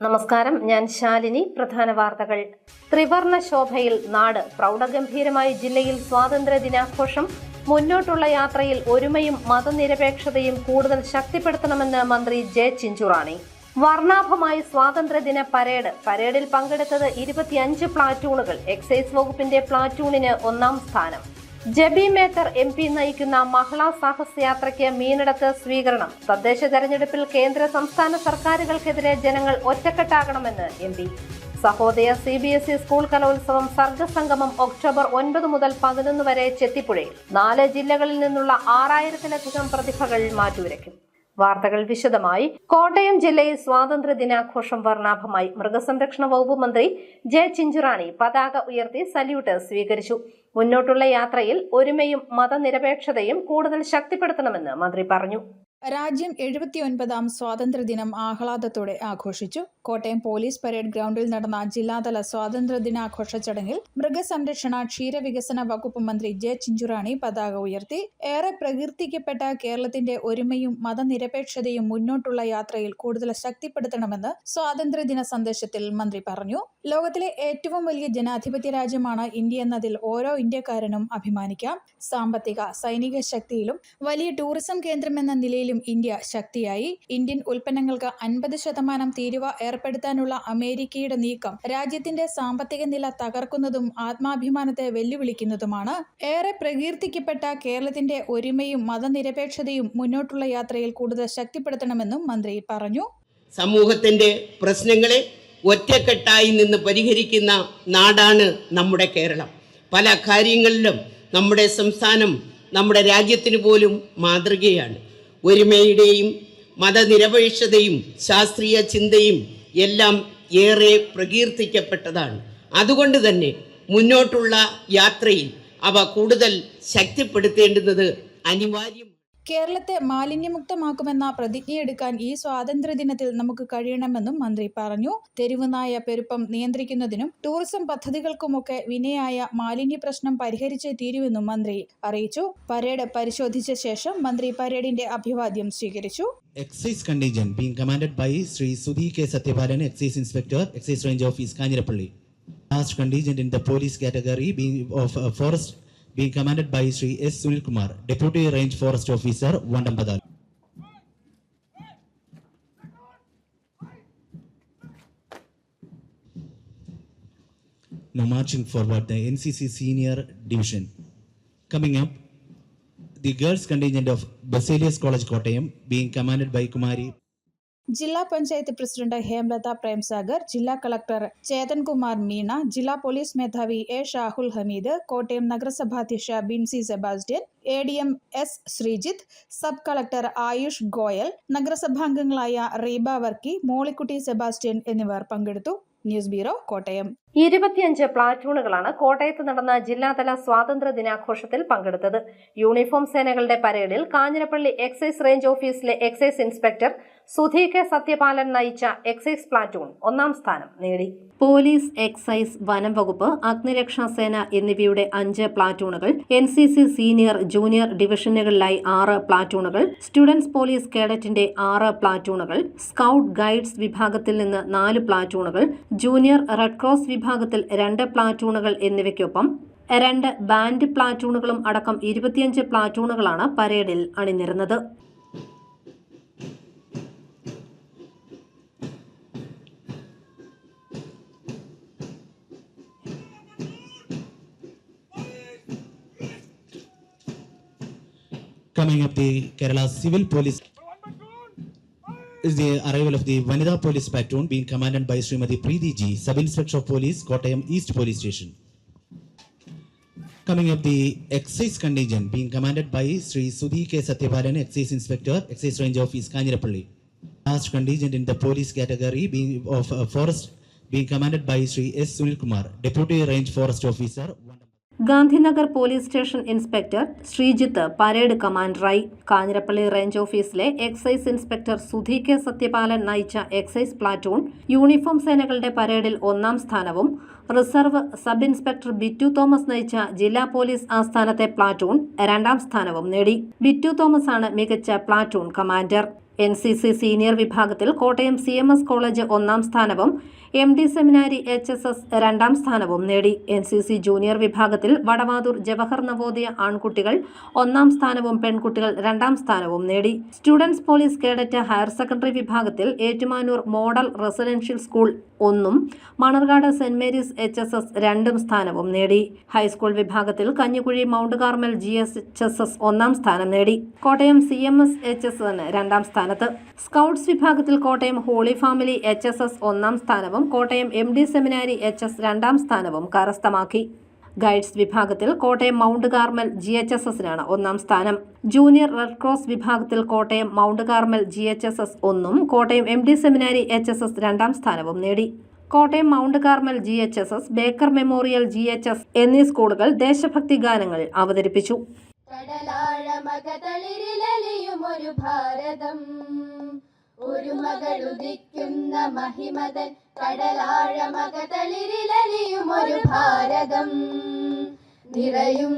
നമസ്കാരം, ഞാൻ ശാലിനി. പ്രധാന വാർത്തകൾ. ത്രിവർണ്ണ ശോഭയിൽ നാട്. പ്രൗഢഗംഭീരമായി ജില്ലയിൽ സ്വാതന്ത്ര്യ ദിനാഘോഷം. മുന്നോട്ടുള്ള യാത്രയിൽ ഒരുമയും മതനിരപേക്ഷതയും കൂടുതൽ ശക്തിപ്പെടുത്തണമെന്ന് മന്ത്രി ജെ ചിഞ്ചുറാണി. വർണ്ണാഭമായി സ്വാതന്ത്ര്യദിന പരേഡിൽ പങ്കെടുത്തത് 25 പ്ലാറ്റൂണുകൾ. എക്സൈസ് വകുപ്പിന്റെ പ്ലാറ്റൂണിന് 1ാം സ്ഥാനം. ജബി മേത്തർ MP നയിക്കുന്ന മഹിളാ സാഹസ് യാത്രയ്ക്ക് മീനടത്ത് സ്വീകരണം. തദ്ദേശ തെരഞ്ഞെടുപ്പിൽ കേന്ദ്ര സംസ്ഥാന സർക്കാരുകൾക്കെതിരെ ജനങ്ങൾ ഒറ്റക്കെട്ടാകണമെന്ന് MP. സഹോദയ CBSE സ്കൂൾ കലോത്സവം സർഗസംഗമം ഒക്ടോബർ 9 മുതൽ 11 വരെ ചെത്തിപ്പുഴയിൽ. 4 ജില്ലകളിൽ നിന്നുള്ള 6000-ലധികം പ്രതിഭകൾ മാറ്റുരയ്ക്കും. വാർത്തകൾ വിശദമായി. കോട്ടയം ജില്ലയിൽ സ്വാതന്ത്ര്യ ദിനാഘോഷം വർണ്ണാഭമായി. മൃഗസംരക്ഷണ വകുപ്പ് മന്ത്രി ജെ ചിഞ്ചുറാണി പതാക ഉയർത്തി സല്യൂട്ട് സ്വീകരിച്ചു. മുന്നോട്ടുള്ള യാത്രയിൽ ഒരുമയും മതനിരപേക്ഷതയും കൂടുതൽ ശക്തിപ്പെടുത്തണമെന്ന് മന്ത്രി പറഞ്ഞു. രാജ്യം 79ാം സ്വാതന്ത്ര്യദിനം ആഹ്ലാദത്തോടെ ആഘോഷിച്ചു. കോട്ടയം പോലീസ് പരേഡ് ഗ്രൗണ്ടിൽ നടന്ന ജില്ലാതല സ്വാതന്ത്ര്യദിനാഘോഷ ചടങ്ങിൽ മൃഗസംരക്ഷണ ക്ഷീരവികസന വകുപ്പ് മന്ത്രി ജെ ചിഞ്ചുറാണി പതാക ഉയർത്തി. ഏറെ പ്രകീർത്തിക്കപ്പെട്ട കേരളത്തിന്റെ ഒരുമയും മതനിരപേക്ഷതയും മുന്നോട്ടുള്ള യാത്രയിൽ കൂടുതൽ ശക്തിപ്പെടുത്തണമെന്ന് സ്വാതന്ത്ര്യദിന സന്ദേശത്തിൽ മന്ത്രി പറഞ്ഞു. ലോകത്തിലെ ഏറ്റവും വലിയ ജനാധിപത്യ രാജ്യമാണ് ഇന്ത്യ എന്നതിൽ ഓരോ ഇന്ത്യക്കാരനും അഭിമാനിക്കാം. സാമ്പത്തിക, സൈനിക ശക്തിയിലും വലിയ ടൂറിസം കേന്ദ്രമെന്ന നിലയിലും ഇന്ത്യ ശക്തിയായി. ഇന്ത്യൻ ഉൽപ്പന്നങ്ങൾക്ക് 50% തീരുവ ഏർപ്പെടുത്താനുള്ള അമേരിക്കയുടെ നീക്കം രാജ്യത്തിന്റെ സാമ്പത്തിക നില തകർക്കുന്നതും ആത്മാഭിമാനത്തെ വെല്ലുവിളിക്കുന്നതുമാണ്. ഏറെ പ്രകീർത്തിക്കപ്പെട്ട കേരളത്തിന്റെ ഒരുമയും മതനിരപേക്ഷതയും മുന്നോട്ടുള്ള യാത്രയിൽ കൂടുതൽ ശക്തിപ്പെടുത്തണമെന്നും മന്ത്രി പറഞ്ഞു. സമൂഹത്തിന്റെ പ്രശ്നങ്ങളെ ഒറ്റക്കെട്ടായി നിന്ന് പരിഹരിക്കുന്ന നാടാണ് നമ്മുടെ കേരളം. പല കാര്യങ്ങളിലും നമ്മുടെ സംസ്ഥാനം നമ്മുടെ രാജ്യത്തിന് പോലും മാതൃകയാണ്. ഒരുമയുടെയും മതനിരപേക്ഷതയും ശാസ്ത്രീയ ചിന്തയും എല്ലാം ഏറെ പ്രകീർത്തിക്കപ്പെട്ടതാണ്. അതുകൊണ്ട് തന്നെ മുന്നോട്ടുള്ള യാത്രയിൽ അവ കൂടുതൽ ശക്തിപ്പെടുത്തേണ്ടുന്നത് അനിവാര്യമാണ്. കേരളത്തെ മാലിന്യമുക്തമാക്കുമെന്ന പ്രതിജ്ഞയെടുക്കാൻ ഈ സ്വാതന്ത്ര്യദിനത്തിൽ നമുക്ക് കഴിയണമെന്നും മന്ത്രി പറഞ്ഞു. തെരുവുനായ പെരുപ്പം നിയന്ത്രിക്കുന്നതിനും ടൂറിസം പദ്ധതികൾക്കുമൊക്കെ വിനയായ മാലിന്യ പ്രശ്നം പരിഹരിച്ചേ തീരുവെന്നും മന്ത്രി അറിയിച്ചു. പരേഡ് പരിശോധിച്ച ശേഷം മന്ത്രി പരേഡിന്റെ അഭിവാദ്യം സ്വീകരിച്ചു. Excise contingent being commanded by Sri Sudhi K. Satyapalan, Excise Inspector, Excise Range Office, Kanjirappalli. Last contingent in the police category being of forest being commanded by Sri S. Sunil Kumar, Deputy Range Forest Officer, Vandampadal. Now marching forward, the NCC Senior Division. Coming up, the girls contingent of Basilius College, Kottayam, being commanded by Kumari. ജില്ലാ panchayat president ഹേംലത Premsagar, ജില്ലാ collector Chetan Kumar Meena, ജില്ലാ police മേധാവി A Shahul Hameed, Kottayam നഗരസഭാധ്യക്ഷ Binsy Sebastian, ADM S. Sreejith, sub collector Ayush Goyal, നഗരസഭാംഗങ്ങളായ റീബ വർക്കി, മോളിക്കുട്ടി സെബാസ്റ്റ്യൻ എന്നിവർ പങ്കെടുത്തു. News bureau, Kottayam. 25 പ്ലാറ്റൂണുകളാണ് കോട്ടയത്ത് നടന്ന ജില്ലാതല സ്വാതന്ത്ര്യ ദിനാഘോഷത്തിൽ പങ്കെടുത്തത്. യൂണിഫോം സേനകളുടെ പരേഡിൽ കാഞ്ഞിരപ്പള്ളി എക്സൈസ് റേഞ്ച് ഓഫീസിലെ excise inspector Sudhi K Sathyapalan നയിച്ച എക്സൈസ് പ്ലാറ്റൂൺ 1ാം സ്ഥാനം നേടി. പോലീസ്, എക്സൈസ്, വനം വകുപ്പ്, അഗ്നിരക്ഷാ സേന എന്നിവയുടെ 5 പ്ലാറ്റൂണുകൾ, NCC സീനിയർ, ജൂനിയർ ഡിവിഷനുകളിലായി 6 പ്ലാറ്റൂണുകൾ, സ്റ്റുഡൻസ് പോലീസ് കേഡറ്റിന്റെ 6 പ്ലാറ്റൂണുകൾ, സ്കൌട്ട് ഗൈഡ്സ് വിഭാഗത്തിൽ നിന്ന് 4 പ്ലാറ്റൂണുകൾ, ജൂനിയർ റെഡ് ക്രോസ് വിഭാഗത്തിൽ 2 പ്ലാറ്റൂണുകൾ എന്നിവയ്ക്കൊപ്പം 2 ബാൻഡ് പ്ലാറ്റൂണുകളും അടക്കം 25 പ്ലാറ്റൂണുകളാണ് പരേഡിൽ അണിനിരുന്നത്. Coming up, the Kerala Civil Police is the arrival of the Vanida Police Platoon being commanded by Srimati Preeti G, Sub-Inspector of Police, Kottayam East Police Station. Coming up, the Excise contingent being commanded by Sri Sudhi K. Satyapalan, Excise Inspector, Excise Range Office, Kanjirappalli. Last contingent in the police category being of forest being commanded by Sri S. Sunil Kumar, Deputy Range Forest Officer. Gandhinagar police station inspector Sreejith parade കമാൻഡറായി. Kanjirappally range ഓഫീസിലെ excise inspector Sudhi K Sathyapalan നയിച്ച excise platoon uniform സേനകളുടെ പരേഡിൽ 1ാം സ്ഥാനവും, reserve sub inspector Bittu Thomas നയിച്ച ജില്ലാ police ആസ്ഥാനത്തെ platoon 2ാം സ്ഥാനവും നേടി. ബിറ്റു തോമസ് ആണ് മികച്ച പ്ലാറ്റൂൺ കമാൻഡർ. NCC സീനിയർ വിഭാഗത്തിൽ കോട്ടയം CMS കോളേജ് 1ാം സ്ഥാനവും MD സെമിനാരി HSS 2ാം സ്ഥാനവും നേടി. NCC ജൂനിയർ വിഭാഗത്തിൽ വടവാതൂർ ജവഹർ നവോദയ ആൺകുട്ടികൾ 1ാം സ്ഥാനവും പെൺകുട്ടികൾ 2ാം സ്ഥാനവും നേടി. Students police cadet higher secondary വിഭാഗത്തിൽ ഏറ്റുമാനൂർ മോഡൽ റെസിഡൻഷ്യൽ സ്കൂൾ 1ഉം മണർകാട് സെന്റ് മേരീസ് HSS 2ാം സ്ഥാനവും നേടി. ഹൈസ്കൂൾ വിഭാഗത്തിൽ കഞ്ഞിക്കുഴി മൗണ്ട് കാർമൽ GHSS 1ാം സ്ഥാനം നേടി. കോട്ടയം CMS HSS 2ാം സ്ഥാനത്ത്. സ്കൗട്ട്സ് വിഭാഗത്തിൽ കോട്ടയം ഹോളി ഫാമിലി HSS 1ാം സ്ഥാനവും കോട്ടയം MD സെമിനാരി HS 2ാം സ്ഥാനവും കരസ്ഥമാക്കി. ഗൈഡ്സ് വിഭാഗത്തിൽ കോട്ടയം മൗണ്ട് കാർമൽ GHSS-നാണ് 1ാം സ്ഥാനം. ജൂനിയർ റെഡ് ക്രോസ് വിഭാഗത്തിൽ കോട്ടയം മൗണ്ട് കാർമൽ GHSS 1ഉം കോട്ടയം MD സെമിനാരി HSS 2ാം സ്ഥാനവും നേടി. Kottayam mount Carmel GHSS, Baker memorial GHS എന്നീ സ്കൂളുകൾ ദേശഭക്തി ഗാനങ്ങൾ അവതരിപ്പിച്ചു. കടലാഴമകതളിരിലലിയുമൊരു ഭാരതം, ഒരു മകളുദിക്കുന്ന മഹിമതൻ. കടലാഴമകതളിരിലലിയുമൊരു ഭാരതം, നിറയും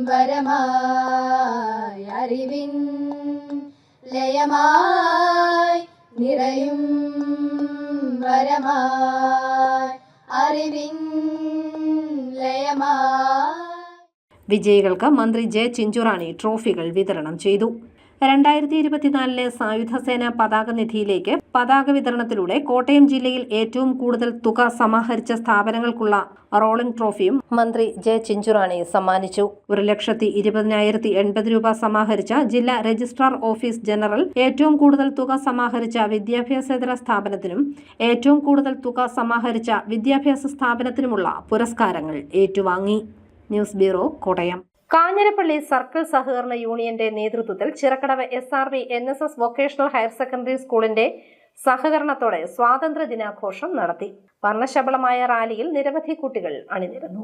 വരമായി അറിവിൻ ലയമായി, നിറയും വരമായി അറിവിൻ ലയമായി. വിജയികൾക്ക് മന്ത്രി ജെ ചിഞ്ചുറാണി ട്രോഫികൾ വിതരണം ചെയ്തു. 2024 സായുധ സേന പതാക നിധിയിലേക്ക് പതാക വിതരണത്തിലൂടെ കോട്ടയം ജില്ലയിൽ ഏറ്റവും കൂടുതൽ തുക സമാഹരിച്ച സ്ഥാപനങ്ങൾക്കുള്ള റോളിംഗ് ട്രോഫിയും മന്ത്രി ജെ ചിഞ്ചുറാണി സമ്മാനിച്ചു. 1,20,080 രൂപ സമാഹരിച്ച ജില്ലാ രജിസ്ട്രാർ ഓഫീസ് ജനറൽ, ഏറ്റവും കൂടുതൽ തുക സമാഹരിച്ച വിദ്യാഭ്യാസേതര സ്ഥാപനത്തിനും ഏറ്റവും കൂടുതൽ തുക സമാഹരിച്ച വിദ്യാഭ്യാസ സ്ഥാപനത്തിനുമുള്ള പുരസ്കാരങ്ങൾ ഏറ്റുവാങ്ങി. News bureau, Kottayam. Kanjirappally circle സഹകരണ യൂണിയന്റെ നേതൃത്വത്തിൽ Chirakkadavu SRV NSS vocational higher secondary സ്കൂളിന്റെ സഹകരണത്തോടെ സ്വാതന്ത്ര്യ ദിനാഘോഷം നടത്തി. വർണ്ണശബളമായ റാലിയിൽ നിരവധി കുട്ടികൾ അണിനിരന്നു.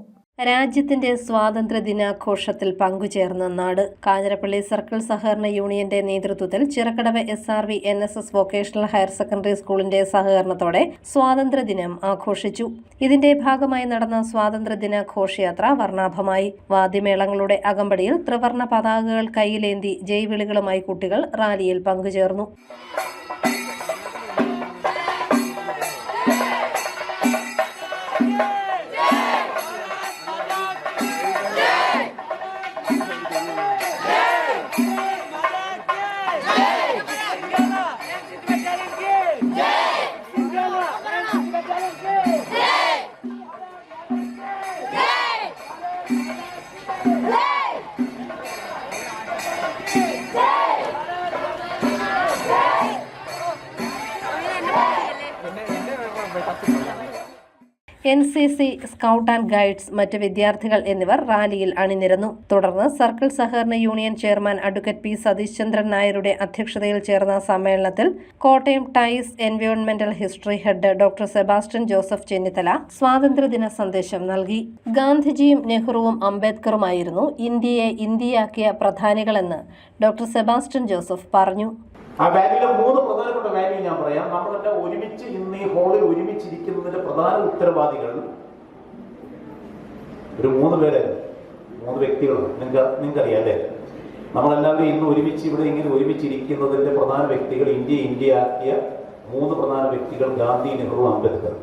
രാജ്യത്തിന്റെ സ്വാതന്ത്ര്യ ദിനാഘോഷത്തിൽ പങ്കുചേർന്ന നാട്. കാഞ്ഞിരപ്പള്ളി സർക്കിൾ സഹകരണ യൂണിയന്റെ നേതൃത്വത്തിൽ Chirakkadavu SRV NSS vocational higher secondary സ്കൂളിന്റെ സഹകരണത്തോടെ സ്വാതന്ത്ര്യ ദിനം ആഘോഷിച്ചു. ഇതിന്റെ ഭാഗമായി നടന്ന സ്വാതന്ത്ര്യ ദിന ഘോഷയാത്ര വർണ്ണാഭമായി. വാദ്യമേളങ്ങളുടെ അകമ്പടിയിൽ ത്രിവർണ്ണ പതാകകൾ കൈയിലേന്തി ജയ്വിളികളുമായി കുട്ടികൾ റാലിയിൽ പങ്കുചേർന്നു. NCC, സ്കൗട്ട് ആൻഡ് ഗൈഡ്സ്, മറ്റ് വിദ്യാർത്ഥികൾ എന്നിവർ റാലിയിൽ അണിനിരന്നു. തുടർന്ന് സർക്കിൾ സഹകരണ union chairman advocate P. Satheesh Chandran നായരുടെ അധ്യക്ഷതയിൽ ചേർന്ന സമ്മേളനത്തിൽ കോട്ടയം ടൈസ് എൻവയോൺമെന്റൽ history head doctor Sebastian Joseph Chennithala സ്വാതന്ത്ര്യദിന സന്ദേശം നൽകി. ഗാന്ധിജിയും നെഹ്റുവും അംബേദ്കറുമായിരുന്നു ഇന്ത്യയെ ഇന്ത്യയാക്കിയ പ്രധാനികളെന്ന് ഡോക്ടർ സെബാസ്റ്റ്യൻ ജോസഫ് പറഞ്ഞു. ആ വാല്യൂലെ 3 പ്രധാനപ്പെട്ട വാല്യൂ ഞാൻ പറയാം. നമ്മളെല്ലാം ഒരുമിച്ച് ഇന്ന് ഈ ഹോളിൽ ഒരുമിച്ചിരിക്കുന്നതിന്റെ പ്രധാന ഉത്തരവാദികൾ ഒരു 3 പേരായിരുന്നു, 3 വ്യക്തികളാണ്. നിങ്ങൾക്കറിയാം അല്ലേ? നമ്മളെല്ലാവരും ഇന്ന് ഒരുമിച്ച് ഇവിടെ ഇങ്ങനെ ഒരുമിച്ചിരിക്കുന്നതിന്റെ പ്രധാന വ്യക്തികൾ, ഇന്ത്യയാക്കിയ 3 പ്രധാന വ്യക്തികൾ ഗാന്ധി, നെഹ്റു, അംബേദ്കർ.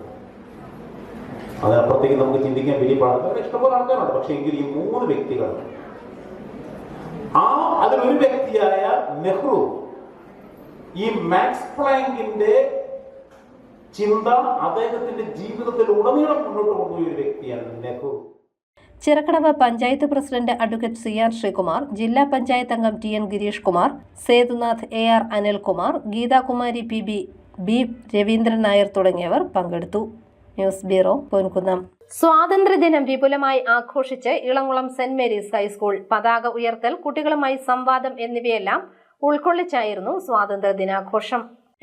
അതിനപ്പുറത്തേക്ക് നമുക്ക് ചിന്തിക്കാൻ വലിയ പാടില്ല, ഇഷ്ടംപോലെ ആൾക്കാരുണ്ട്. പക്ഷെ എങ്കിൽ ഈ 3 വ്യക്തികൾ, അതിലൊരു വ്യക്തിയായ നെഹ്റു ഈ മാക്സ് പ്ലാങ്കിന്റെ ചിന്ത അദ്ദേഹത്തിന്റെ ജീവിതത്തിൽ ഉടനീളം മുന്നോട്ട് കൊണ്ടുപോയ ഒരു വ്യക്തിയാണ് Nehru. Chirakkadavu panchayat president advocate CR Sreekumar, ജില്ലാ പഞ്ചായത്ത് അംഗം TN Girish Kumar, Sethunath AR Anilkumar, Geethakumari PB, B Raveendran Nair തുടങ്ങിയവർ പങ്കെടുത്തു. News bureau, Ponkunnam. സ്വാതന്ത്ര്യദിനം വിപുലമായി ആഘോഷിച്ച് ഇളംകുളം സെന്റ് മേരീസ് ഹൈസ്കൂൾ. പതാക ഉയർത്തൽ, കുട്ടികളുമായി സംവാദം എന്നിവയെല്ലാം ഉൾക്കൊള്ളിച്ചായിരുന്നു സ്വാതന്ത്ര്യ ദിനാഘോഷം.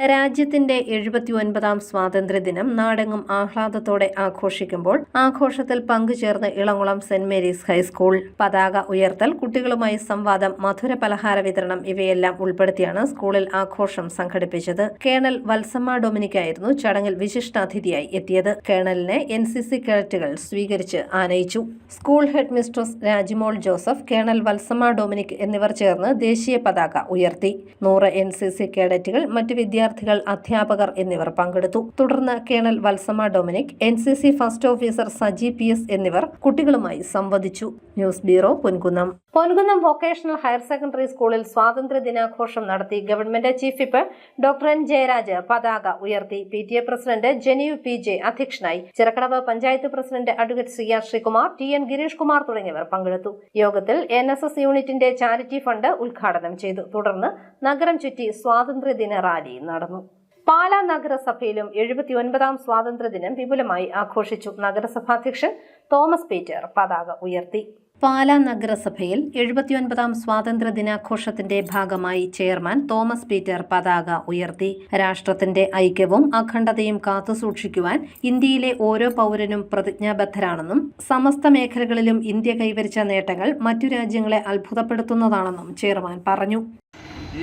രാജ്യത്തിന്റെ 79ാം സ്വാതന്ത്ര്യദിനം നാടെങ്ങും ആഹ്ലാദത്തോടെ ആഘോഷിക്കുമ്പോൾ ആഘോഷത്തിൽ പങ്കുചേർന്ന് ഇളംകുളം സെന്റ് മേരീസ് ഹൈസ്കൂൾ. പതാക ഉയർത്തൽ, കുട്ടികളുമായി സംവാദം, മധുര പലഹാര വിതരണം ഇവയെല്ലാം ഉൾപ്പെടുത്തിയാണ് സ്കൂളിൽ ആഘോഷം സംഘടിപ്പിച്ചത്. കേണൽ വത്സമ്മ ഡൊമിനിക്കായിരുന്നു ചടങ്ങിൽ വിശിഷ്ടാതിഥിയായി എത്തിയത്. കേണലിനെ NCC കേഡറ്റുകൾ സ്വീകരിച്ച് ആനയിച്ചു. School head mistress Rajimol Joseph, colonel Valsamma Dominic എന്നിവർ ചേർന്ന് ദേശീയ പതാക ഉയർത്തി. 100 NCC കേഡറ്റുകൾ, മറ്റ് വിദ്യാർത്ഥികൾ, അധ്യാപകർ എന്നിവർ പങ്കെടുത്തു. തുടർന്ന് colonel Valsamma Dominic, NCC first officer Saji PS എന്നിവർ കുട്ടികളുമായി സംവദിച്ചു. News bureau, Ponkunnam. Ponkunnam vocational higher secondary സ്കൂളിൽ സ്വാതന്ത്ര്യ ദിനാഘോഷം നടത്തി. Government chief whip doctor N Jayaraj പതാക ഉയർത്തി. PTA പ്രസിഡന്റ് ജെനിയു PJ അധ്യക്ഷനായി. Chirakkadavu panchayat president advocate CR Sreekumar, TN Girish Kumar തുടങ്ങിയവർ പങ്കെടുത്തു. യോഗത്തിൽ NSS യൂണിറ്റിന്റെ ചാരിറ്റി ഫണ്ട് ഉദ്ഘാടനം ചെയ്തു. തുടർന്ന് നഗരം ചുറ്റി സ്വാതന്ത്ര്യദിന റാലി നടന്നു. പാലാ നഗരസഭയിലും 79ാം സ്വാതന്ത്ര്യദിനം വിപുലമായി ആഘോഷിച്ചു. നഗരസഭാധ്യക്ഷൻ തോമസ് പീറ്റർ പതാക ഉയർത്തി. പാലാ നഗരസഭയിൽ 79ാം സ്വാതന്ത്ര്യ ദിനാഘോഷത്തിന്റെ ഭാഗമായി ചെയർമാൻ തോമസ് പീറ്റർ പതാക ഉയർത്തി. രാഷ്ട്രത്തിന്റെ ഐക്യവും അഖണ്ഡതയും കാത്തുസൂക്ഷിക്കുവാൻ ഇന്ത്യയിലെ ഓരോ പൗരനും പ്രതിജ്ഞാബദ്ധരാണെന്നും സമസ്ത മേഖലകളിലും ഇന്ത്യ കൈവരിച്ച നേട്ടങ്ങൾ മറ്റു രാജ്യങ്ങളെ അത്ഭുതപ്പെടുത്തുന്നതാണെന്നും ചെയർമാൻ പറഞ്ഞു.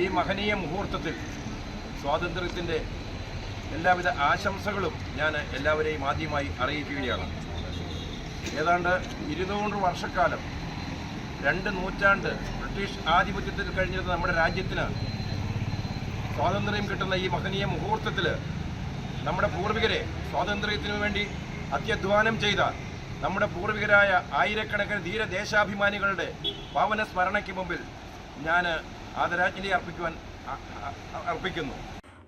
ഈ മഹനീയ മുഹൂർത്തത്തിൽ സ്വാതന്ത്ര്യത്തിൻ്റെ എല്ലാവിധ ആശംസകളും ഞാൻ എല്ലാവരെയും ആദ്യമായി അറിയിക്കുകയാണ്. ഏതാണ്ട് 200 വർഷക്കാലം, 2 നൂറ്റാണ്ട് ബ്രിട്ടീഷ് ആധിപത്യത്തിൽ കഴിഞ്ഞിരുന്ന നമ്മുടെ രാജ്യത്തിന് സ്വാതന്ത്ര്യം കിട്ടുന്ന ഈ മഹനീയ മുഹൂർത്തത്തിൽ നമ്മുടെ പൂർവികരെ, സ്വാതന്ത്ര്യത്തിനു വേണ്ടി അത്യധ്വാനം ചെയ്ത നമ്മുടെ പൂർവികരായ ആയിരക്കണക്കിന് ധീരദേശാഭിമാനികളുടെ പാവന സ്മരണയ്ക്ക് മുമ്പിൽ ഞാൻ ആദരാഞ്ജലി അർപ്പിക്കുന്നു.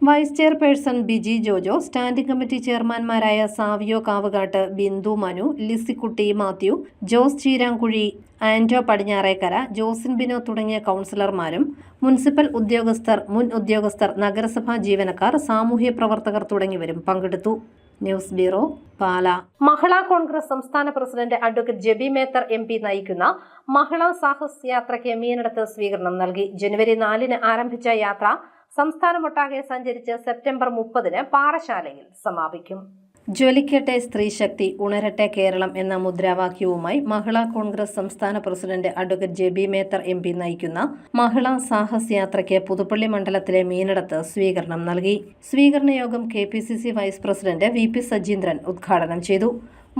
Vice chairperson Biji Jojo, standing committee ചെയർമാൻമാരായ Savio Kavukatt, Bindu Manu, Lissykutty Mathew, Jose Cheerankuzhy, Anto Padinjarekkara, Josin Bino തുടങ്ങിയ കൗൺസിലർമാരും മുനിസിപ്പൽ ഉദ്യോഗസ്ഥർ, മുൻ ഉദ്യോഗസ്ഥർ, നഗരസഭാ ജീവനക്കാർ, സാമൂഹ്യ പ്രവർത്തകർ തുടങ്ങിയവരും പങ്കെടുത്തു. News bureau, Pala. മഹിളാ കോൺഗ്രസ് സംസ്ഥാന president advocate Jebi Mather MP നയിക്കുന്ന മഹിളാ സാഹസ് യാത്രയ്ക്ക് മീനടത്ത് സ്വീകരണം നൽകി. ജനുവരി 4-ന് ആരംഭിച്ച യാത്ര സംസ്ഥാനമൊട്ടാകെ സഞ്ചരിച്ച് സെപ്റ്റംബർ 30-ന് പാറശാലയിൽ സമാപിക്കും. ജ്വലിക്കട്ടെ സ്ത്രീശക്തി, ഉണരട്ടെ കേരളം എന്ന മുദ്രാവാക്യവുമായി മഹിളാ കോൺഗ്രസ് സംസ്ഥാന president advocate Jebi Mather MP നയിക്കുന്ന മഹിളാ സാഹസ് യാത്രയ്ക്ക് പുതുപ്പള്ളി മണ്ഡലത്തിലെ മീനടത്ത് സ്വീകരണം നൽകി. സ്വീകരണ യോഗം KPCC vice president VP Sajeendran ഉദ്ഘാടനം ചെയ്തു.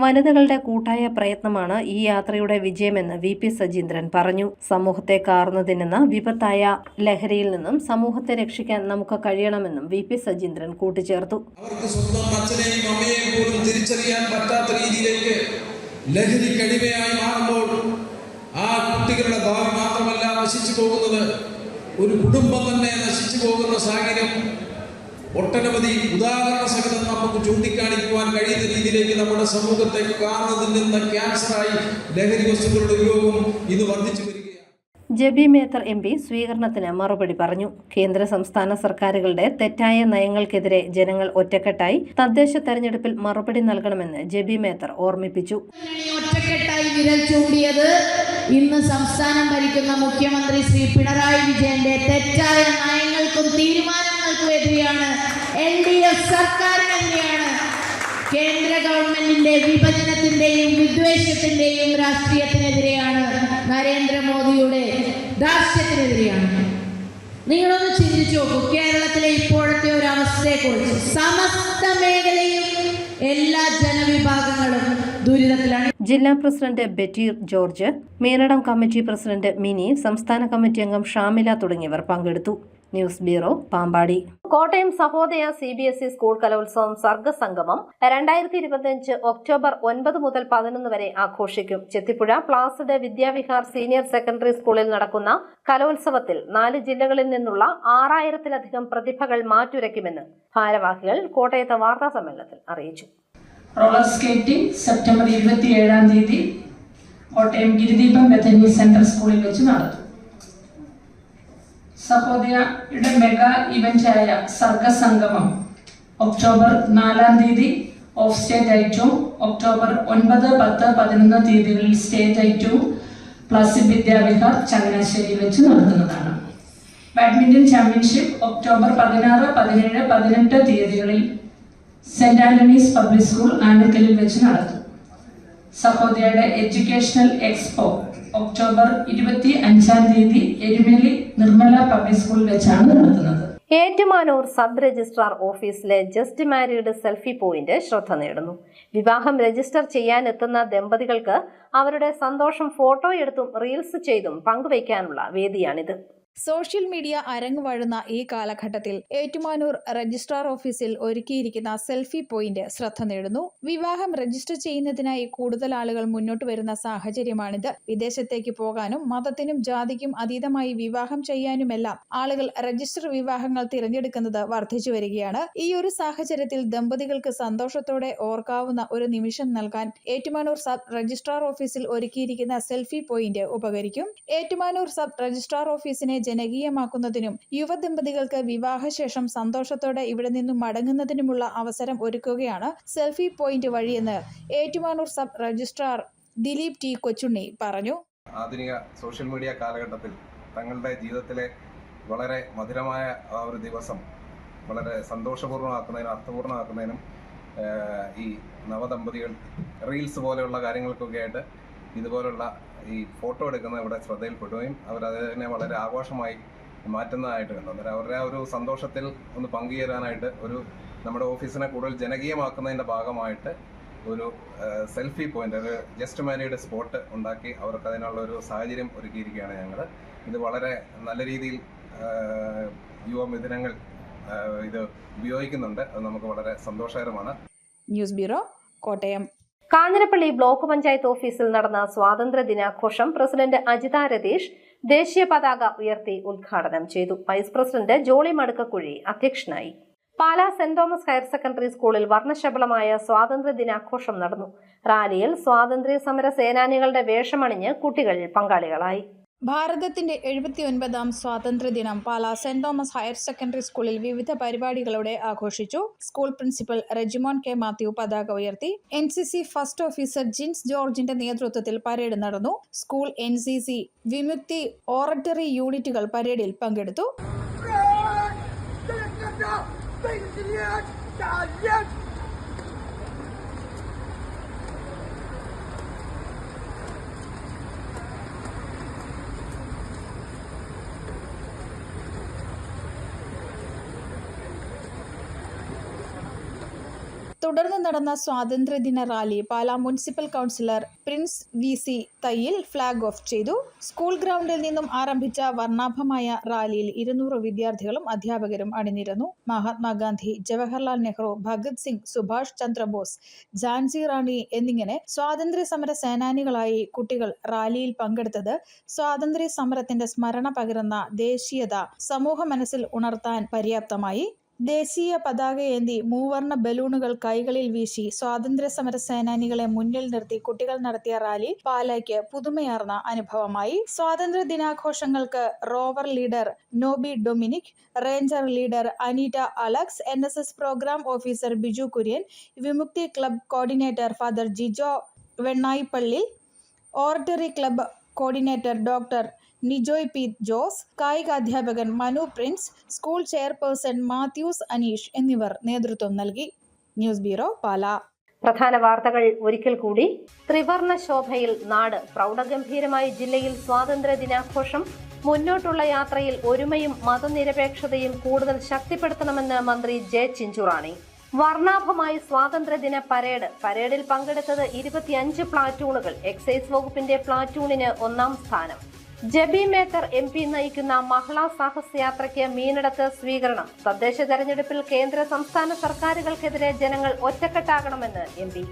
വനിതകളുടെ കൂട്ടായ പ്രയത്നമാണ് ഈ യാത്രയുടെ വിജയമെന്ന് VP സജീന്ദ്രൻ പറഞ്ഞു. സമൂഹത്തെ കാർന്നു തിന്നുന്ന വിപത്തായ ലഹരിയിൽ നിന്നും സമൂഹത്തെ രക്ഷിക്കാൻ നമുക്ക് കഴിയണമെന്നും VP സജീന്ദ്രൻ കൂട്ടിച്ചേർത്തു. അവർക്ക് സ്വന്തം അച്ഛനെയും അമ്മയെയും പോലും തിരിച്ചറിയാൻ പറ്റാത്ത രീതിയിലേക്ക് ലഹരിക്ക് അടിമയായി മാറുമ്പോൾ ആ കുട്ടികളുടെ ഭാവി മാത്രമല്ല നശിച്ചു പോകുന്നത്, ഒരു കുടുംബം തന്നെ നശിച്ചു പോകുന്ന സാഹചര്യം ഒട്ടനവധി ഉദാഹരണ സഹിതം നമുക്ക് ചൂണ്ടിക്കാണിക്കുവാൻ കഴിയുന്ന രീതിയിലേക്ക് നമ്മുടെ സമൂഹത്തെ കാർന്നു തിന്നുന്ന ക്യാൻസറായി ലഹരി വസ്തുക്കളുടെ ഉപയോഗം ഇത് വർദ്ധിച്ചു വരികയാണ്. ജെബി മേത്തർ MP സ്വീകരണത്തിന് മറുപടി പറഞ്ഞു. കേന്ദ്ര സംസ്ഥാന സർക്കാരുകളുടെ തെറ്റായ നയങ്ങൾക്കെതിരെ ജനങ്ങൾ ഒറ്റക്കെട്ടായി തദ്ദേശ തെരഞ്ഞെടുപ്പിൽ മറുപടി നൽകണമെന്ന് ജെബി മേത്തർ ഓർമ്മിപ്പിച്ചു. ഒറ്റക്കെട്ടായി വിരൽ ചൂണ്ടിയത് ഇന്ന് സംസ്ഥാനം ഭരിക്കുന്ന മുഖ്യമന്ത്രി ശ്രീ പിണറായി വിജയന്റെ തെറ്റായ നയങ്ങൾക്കും തീരുമാനങ്ങൾക്കും എതിരെയാണ്. LDF സർക്കാരിനെതിരെയാണ്. കേന്ദ്ര ഗവൺമെന്റിന്റെ വിഭജനത്തിന്റെയും വിദ്വേഷത്തിന്റെയും രാഷ്ട്രീയത്തിനെതിരെയാണ്. നരേന്ദ്രമോദിയുടെ ധാർഷ്ട്യത്തിനെതിരെയാണ്. നിങ്ങളൊന്ന് ചിന്തിച്ചു നോക്കൂ, കേരളത്തിലെ ഇപ്പോഴത്തെ ഒരു അവസ്ഥയെക്കുറിച്ച്. സമസ്ത മേഖലയും എല്ലാ ജനവിഭാഗങ്ങളും ദുരിതത്തിലാണ്. ജില്ലാ പ്രസിഡന്റ് ബെറ്റീർ George, Meenadom committee president Mini, സംസ്ഥാന കമ്മിറ്റി അംഗം ഷാമില തുടങ്ങിയവർ പങ്കെടുത്തു. News bureau, Pampady. Kottayam Sahodaya CBSE school കലോത്സവം സർഗസംഗമം 2025 ഒക്ടോബർ 9 മുതൽ 11 വരെ ആഘോഷിക്കും. Chethipuzha Placid Vidyavihar senior secondary സ്കൂളിൽ നടക്കുന്ന കലോത്സവത്തിൽ 4 ജില്ലകളിൽ നിന്നുള്ള 6000-ലധികം പ്രതിഭകൾ മാറ്റുരയ്ക്കുമെന്ന് ഭാരവാഹികൾ കോട്ടയത്ത് വാർത്താ സമ്മേളനത്തിൽ അറിയിച്ചു. റോളർ സ്കേറ്റിംഗ് സെപ്റ്റംബർ 27-ാം തീയതി കോട്ടയം ഗിരിദീപം ബെഥനി സെൻട്രൽ സ്കൂളിൽ വെച്ച് നടത്തും. സഹോദയയുടെ മെഗാ ഇവന്റായ സർഗസംഗമം ഒക്ടോബർ 4-ാം തീയതി ഓഫ് സ്റ്റേജ് ഐറ്റവും ഒക്ടോബർ 9, 10, 11 തീയതികളിൽ സ്റ്റേജ് ഐറ്റവും പ്ലാസി വിദ്യാവിഹാർ ചങ്ങനാശ്ശേരിയിൽ വെച്ച് നടത്തുന്നതാണ്. ബാഡ്മിന്റൺ ചാമ്പ്യൻഷിപ്പ് ഒക്ടോബർ 16, 17, 18 തീയതികളിൽ സെന്റ് ആന്റണീസ് പബ്ലിക് സ്കൂൾ ആനക്കലിൽ വെച്ച് നടത്തും. സഹോദയയുടെ എഡ്യൂക്കേഷണൽ എക്സ്പോ ഒക്ടോബർ 25 തീയതി എരുമേലി നിർമ്മല പബ്ലിക് സ്കൂളിൽ വെച്ചാണ് നടത്തുന്നത്. ഏറ്റുമാനൂർ സബ് രജിസ്ട്രാർ ഓഫീസിലെ ജസ്റ്റ് മാരീഡ് സെൽഫി പോയിന്റ് ശ്രദ്ധ നേടുന്നു. വിവാഹം രജിസ്റ്റർ ചെയ്യാനെത്തുന്ന ദമ്പതികൾക്ക് അവരുടെ സന്തോഷം ഫോട്ടോ എടുത്തും റീൽസ് ചെയ്തും പങ്കുവയ്ക്കാനുള്ള വേദിയാണിത്. സോഷ്യൽ മീഡിയ അരങ്ങുവാഴുന്ന ഈ കാലഘട്ടത്തിൽ ഏറ്റുമാനൂർ രജിസ്ട്രാർ ഓഫീസിൽ ഒരുക്കിയിരിക്കുന്ന സെൽഫി പോയിന്റ് ശ്രദ്ധ നേടുന്നു. വിവാഹം രജിസ്റ്റർ ചെയ്യുന്നതിനായി കൂടുതൽ ആളുകൾ മുന്നോട്ട് വരുന്ന സാഹചര്യമാണിത്. വിദേശത്തേക്ക് പോകാനും മതത്തിനും ജാതിക്കും അതീതമായി വിവാഹം ചെയ്യാനുമെല്ലാം ആളുകൾ രജിസ്റ്റർ വിവാഹങ്ങൾ തിരഞ്ഞെടുക്കുന്നത് വർദ്ധിച്ചു വരികയാണ്. ഈ ഒരു സാഹചര്യത്തിൽ ദമ്പതികൾക്ക് സന്തോഷത്തോടെ ഓർക്കാവുന്ന ഒരു നിമിഷം നൽകാൻ ഏറ്റുമാനൂർ സബ് രജിസ്ട്രാർ ഓഫീസിൽ ഒരുക്കിയിരിക്കുന്ന സെൽഫി പോയിന്റ് ഉപകരിക്കും. ഏറ്റുമാനൂർ സബ് രജിസ്ട്രാർ ഓഫീസിനെ ജനകീയമാക്കുന്നതിനും യുവദമ്പതികൾക്ക് വിവാഹശേഷം സന്തോഷത്തോടെ ഇവിടെ നിന്നും മടങ്ങുന്നതിനുമുള്ള അവസരം ഒരുക്കുകയാണ് സെൽഫി പോയിന്റ് വഴിയെന്ന് Ettumanoor sub registrar Dileep T Kochunni പറഞ്ഞു. ആധുനിക സോഷ്യൽ മീഡിയ കാലഘട്ടത്തിൽ തങ്ങളുടെ ജീവിതത്തിലെ വളരെ മധുരമായ ആ ഒരു ദിവസം വളരെ സന്തോഷപൂർണ്ണമാക്കുന്നതിനും അർത്ഥപൂർണ്ണമാക്കുന്നതിനും ഈ നവദമ്പതികൾ റീൽസ് പോലെയുള്ള കാര്യങ്ങൾക്കൊക്കെ ആയിട്ട് ഇതുപോലുള്ള ഈ ഫോട്ടോ എടുക്കുന്ന ഇവിടെ ശ്രദ്ധയിൽപ്പെടുകയും അവരതിനെ വളരെ ആഘോഷമായി മാറ്റുന്നതായിട്ട് കണ്ടു. അന്നേരം അവരുടെ ആ ഒരു സന്തോഷത്തിൽ ഒന്ന് പങ്കുചേരാനായിട്ട് നമ്മുടെ ഓഫീസിനെ കൂടുതൽ ജനകീയമാക്കുന്നതിൻ്റെ ഭാഗമായിട്ട് ഒരു സെൽഫി പോയിന്റ്, ഒരു ജസ്റ്റ് മാരീഡ് സ്പോട്ട് ഉണ്ടാക്കി അവർക്ക് അതിനുള്ള ഒരു സാഹചര്യം ഒരുക്കിയിരിക്കുകയാണ് ഞങ്ങൾ. ഇത് വളരെ നല്ല രീതിയിൽ യുവമിഥുനങ്ങൾ ഇത് ഉപയോഗിക്കുന്നുണ്ട്. അത് നമുക്ക് വളരെ സന്തോഷകരമാണ്. News bureau, Kottayam. Kanjirappally block panchayat ഓഫീസിൽ നടന്ന സ്വാതന്ത്ര്യ ദിനാഘോഷം പ്രസിഡന്റ് അജിത രതീഷ് ദേശീയ പതാക ഉയർത്തി ഉദ്ഘാടനം ചെയ്തു. വൈസ് പ്രസിഡന്റ് ജോളി മടുക്കക്കുഴി അധ്യക്ഷനായി. Pala saint Thomas higher secondary സ്കൂളിൽ വർണ്ണശബളമായ സ്വാതന്ത്ര്യ ദിനാഘോഷം നടന്നു. റാലിയിൽ സ്വാതന്ത്ര്യ സമര സേനാനികളുടെ വേഷമണിഞ്ഞ് കുട്ടികൾ പങ്കാളികളായി. ഭാരതത്തിന്റെ 79ാം സ്വാതന്ത്ര്യദിനം Pala saint Thomas higher secondary സ്കൂളിൽ വിവിധ പരിപാടികളോടെ ആഘോഷിച്ചു. School principal Rejimon K Mathew പതാക ഉയർത്തി. NCC ഫസ്റ്റ് ഓഫീസർ ജിൻസ് ജോർജിന്റെ നേതൃത്വത്തിൽ പരേഡ് നടന്നു. സ്കൂൾ NCC വിമുക്തി ഓറട്ടറി യൂണിറ്റുകൾ പരേഡിൽ പങ്കെടുത്തു. തുടർന്ന് നടന്ന സ്വാതന്ത്ര്യദിന rally Pala municipal councillor Prince VC Thayyil flag off ചെയ്തു. സ്കൂൾ ഗ്രൗണ്ടിൽ നിന്നും ആരംഭിച്ച വർണ്ണാഭമായ റാലിയിൽ 200 വിദ്യാർത്ഥികളും അധ്യാപകരും അണിനിരന്നു. മഹാത്മാഗാന്ധി, ജവഹർലാൽ നെഹ്റു, ഭഗത് സിംഗ്, സുഭാഷ് ചന്ദ്രബോസ്, ഝാൻസി റാണി എന്നിങ്ങനെ സ്വാതന്ത്ര്യ സമര സേനാനികളായി കുട്ടികൾ റാലിയിൽ പങ്കെടുത്തത് സ്വാതന്ത്ര്യ സമരത്തിന്റെ സ്മരണ പകരുന്ന ദേശീയത സമൂഹ മനസ്സിൽ ഉണർത്താൻ പര്യാപ്തമായി. ദേശീയ പതാകയേന്തി മൂവർണ്ണ ബലൂണുകൾ കൈകളിൽ വീശി സ്വാതന്ത്ര്യ സമര സേനാനികളെ മുന്നിൽ നിർത്തി കുട്ടികൾ നടത്തിയ റാലി പാലായ്ക്ക് പുതുമയാർന്ന അനുഭവമായി. സ്വാതന്ത്ര്യ ദിനാഘോഷങ്ങൾക്ക് rover leader Noby Dominic, ranger leader Aneetta Alex, NSS programme officer Biju Kurian, Vimukthi club coordinator father Jijo Vennayippally, oratory club coordinator doctor Nijoy P Jose, കായികാധ്യാപകൻ Manu Prince, school chairperson Mathews Aneesh എന്നിവർ നേതൃത്വം നൽകി. News bureau, Pala. പ്രധാന വാർത്തകൾ ഒരിക്കൽ കൂടി. ത്രിവർണ്ണ ശോഭയിൽ നാട്. പ്രൗഢഗംഭീരമായി ജില്ലയിൽ സ്വാതന്ത്ര്യ ദിനാഘോഷം. മുന്നോട്ടുള്ള യാത്രയിൽ ഒരുമയും മതനിരപേക്ഷതയും കൂടുതൽ ശക്തിപ്പെടുത്തണമെന്ന് മന്ത്രി ജെ ചിഞ്ചുറാണി. വർണ്ണാഭമായി സ്വാതന്ത്ര്യദിന പരേഡിൽ പങ്കെടുത്തത് 25 പ്ലാറ്റൂണുകൾ. എക്സൈസ് വകുപ്പിന്റെ പ്ലാറ്റൂണിന് 1ാം സ്ഥാനം. ജബി മേത്തർ MP നയിക്കുന്ന മഹിളാ സാഹസ് യാത്രയ്ക്ക് മീനടത്ത് സ്വീകരണം. തദ്ദേശ തെരഞ്ഞെടുപ്പിൽ കേന്ദ്ര സംസ്ഥാന സർക്കാരുകൾക്കെതിരെ ജനങ്ങൾ ഒറ്റക്കെട്ടാകണമെന്ന് MP.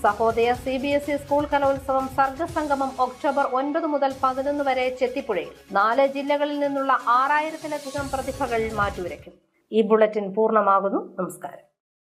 സഹോദയ CBSE സ്കൂൾ കലോത്സവം സർഗസംഗമം ഒക്ടോബർ 9 മുതൽ 11 വരെ ചെത്തിപ്പുഴയിൽ. 4 ജില്ലകളിൽ നിന്നുള്ള 6000-ലധികം പ്രതിഭകൾ മാറ്റുരയ്ക്കും. ഈ ബുള്ളറ്റിൻ പൂർണ്ണമാകുന്നു. നമസ്കാരം.